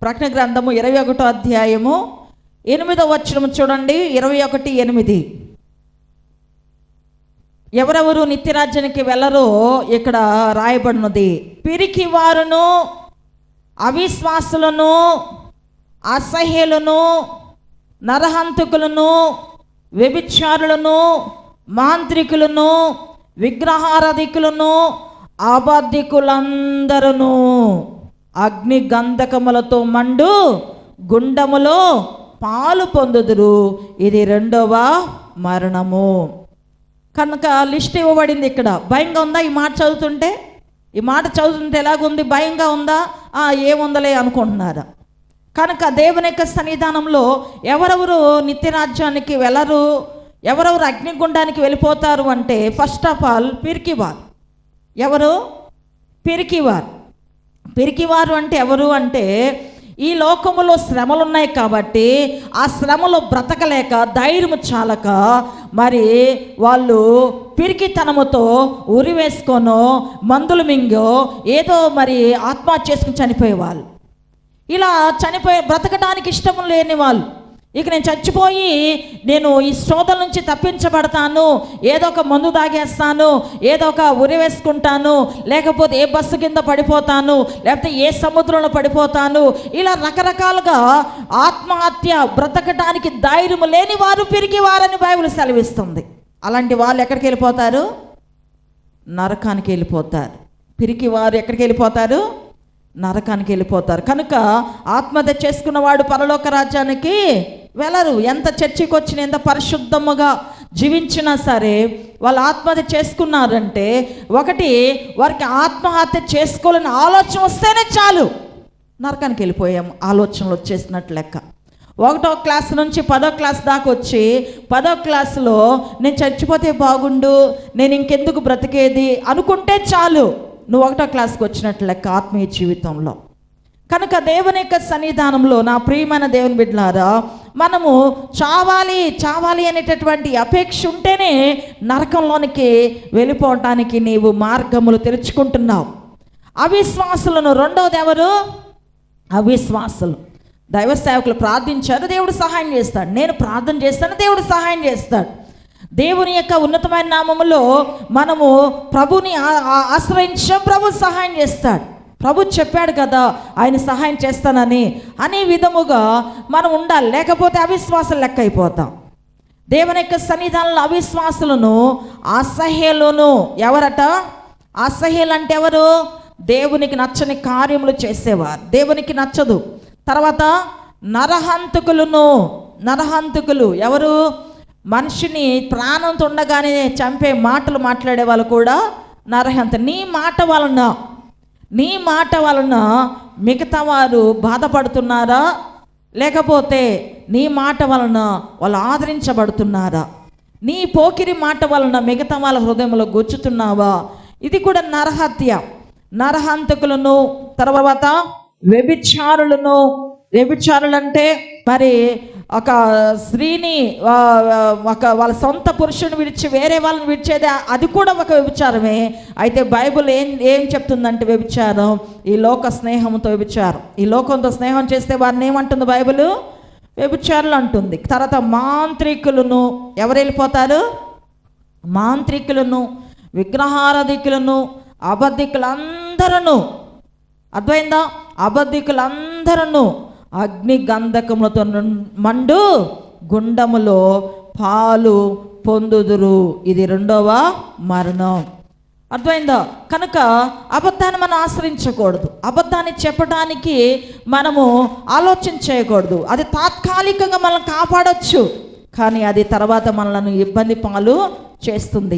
ప్రకటన గ్రంథము 21వ అధ్యాయము 8వ వచనం చూడండి. 21:8. ఎవరెవరు నిత్యరాజ్యానికి వెళ్ళరో ఇక్కడ రాయబడినది. పిరికి వారును, అవిశ్వాసులను, అసహ్యులను, నరహంతకులను, వ్యభిచారులను, మాంత్రికులను, విగ్రహారాధికులను, అబద్ధికులందరూ అగ్ని గంధకములతో మండు గుండములో పాలు పొందుదురు. ఇది 2వ మరణము. కనుక లిస్ట్ ఇవ్వబడింది ఇక్కడ. భయంగా ఉందా ఈ మాట చదువుతుంటే? ఈ మాట చదువుతుంటే ఎలాగుంది? భయంగా ఉందా? ఏముందలే అనుకుంటున్నారా? కనుక దేవుని యొక్క సన్నిధానంలో ఎవరెవరు నిత్యరాజ్యానికి వెళ్ళరు, ఎవరెవరు అగ్నిగుండానికి వెళ్ళిపోతారు అంటే, ఫస్ట్ ఆఫ్ ఆల్ పిరికివారు. ఎవరు? పిరికివారు. పిరికివారు అంటే ఎవరు అంటే, ఈ లోకములో శ్రమలు ఉన్నాయి కాబట్టి ఆ శ్రమలో బ్రతకలేక, ధైర్యం చాలక మరి వాళ్ళు పిరికితనముతో ఉరి వేసుకోనో, మందులు మింగో, ఏదో మరి ఆత్మహత్య చేసుకుని చనిపోయేవాళ్ళు. ఇలా బ్రతకడానికి ఇష్టం లేని వాళ్ళు, ఇక నేను చచ్చిపోయి నేను ఈ శోధల నుంచి తప్పించబడతాను, ఏదో ఒక మందు తాగేస్తాను, ఏదో ఒక ఉరి వేసుకుంటాను, లేకపోతే ఏ బస్సు కింద పడిపోతాను, లేకపోతే ఏ సముద్రంలో పడిపోతాను, ఇలా రకరకాలుగా ఆత్మహత్య, బ్రతకడానికి ధైర్యం లేని వారు పిరికివారని బైబిల్ సెలవిస్తుంది. అలాంటి వాళ్ళు ఎక్కడికి వెళ్ళిపోతారు? నరకానికి వెళ్ళిపోతారు. పిరికివారు ఎక్కడికి వెళ్ళిపోతారు? నరకానికి వెళ్ళిపోతారు. కనుక ఆత్మహత్య చేసుకున్నవాడు పరలోక రాజ్యానికి వెళ్ళరు. ఎంత చర్చికి వచ్చిన, ఎంత పరిశుద్ధముగా జీవించినా సరే వాళ్ళు ఆత్మహత్య చేసుకున్నారంటే, ఒకటి వారికి ఆత్మహత్య చేసుకోవాలని ఆలోచన వస్తేనే చాలు నరకానికి వెళ్ళిపోయాము ఆలోచనలు వచ్చేసినట్లు లెక్క. 1వ క్లాస్ నుంచి 10వ క్లాస్ దాకా వచ్చి 10వ క్లాసులో నేను చచ్చిపోతే బాగుండు, నేను ఇంకెందుకు బ్రతికేది అనుకుంటే చాలు, నువ్వు 1వ క్లాస్కి వచ్చినట్లు లెక్క ఆత్మీయ జీవితంలో. కనుక దేవుని యొక్క సన్నిధానంలో నా ప్రియమైన దేవుని బిడ్డలారా, మనము చావాలి అనేటటువంటి అపేక్ష ఉంటేనే నరకంలోనికి వెళ్ళిపోవటానికి నీవు మార్గములు తెరుచుకుంటున్నావు. అవిశ్వాసులను, రెండవది ఎవరు? అవిశ్వాసులు. దైవ సేవకులు ప్రార్థించారు, దేవుడు సహాయం చేస్తాడు. నేను ప్రార్థన చేస్తాను, దేవుడు సహాయం చేస్తాడు. దేవుని యొక్క ఉన్నతమైన నామములో మనము ప్రభుని ఆశ్రయించాం, ప్రభు సహాయం చేస్తాడు. ప్రభు చెప్పాడు కదా ఆయన సహాయం చేస్తానని. అనే విధముగా మనం ఉండాలి, లేకపోతే అవిశ్వాసం లెక్క అయిపోతాం. దేవుని యొక్క సన్నిధానంలో అవిశ్వాసులను, అసహ్యులను. ఎవరట? అసహ్యులు అంటే ఎవరు? దేవునికి నచ్చని కార్యములు చేసేవారు, దేవునికి నచ్చదు. తర్వాత నరహంతకులను. నరహంతకులు ఎవరు? మనిషిని ప్రాణంతో ఉండగానే చంపే మాటలు మాట్లాడే వాళ్ళు కూడా నరహంత. నీ మాట వలన మిగతా వారు బాధపడుతున్నారా, లేకపోతే నీ మాట వలన వాళ్ళు ఆదరించబడుతున్నారా? నీ పోకిరి మాట వలన మిగతా వాళ్ళ హృదయంలో గుచ్చుతున్నావా? ఇది కూడా నరహత్య. నరహంతకులను. తర్వాత వ్యభిచారులను. వ్యభిచారులంటే మరి ఒక స్త్రీని, వాళ్ళ సొంత పురుషుని విడిచి వేరే వాళ్ళని విడిచేది, అది కూడా ఒక వ్యభిచారమే. అయితే బైబిల్ ఏం చెప్తుందంటే, వ్యభిచారం ఈ లోక స్నేహంతో వ్యభిచారం. ఈ లోకంతో స్నేహం చేస్తే వారిని ఏమంటుంది బైబిల్? వ్యభిచారులు అంటుంది. తర్వాత మాంత్రికులను. ఎవరు వెళ్ళిపోతారు? మాంత్రికులను, విగ్రహారాధికులను, అబద్ధికులందరూ. అర్థమైందా? అబద్ధికులందరూ అగ్ని గంధకములతో మండు గుండములో పాలు పొందుదురు. ఇది 2వ మరణం. అర్థమైందా? కనుక అబద్ధాన్ని మనం ఆశ్రయించకూడదు. అబద్ధాన్ని చెప్పడానికి మనము ఆలోచన చేయకూడదు. అది తాత్కాలికంగా మనల్ని కాపాడొచ్చు, కానీ అది తర్వాత మనల్ని ఇబ్బంది పాలు చేస్తుంది.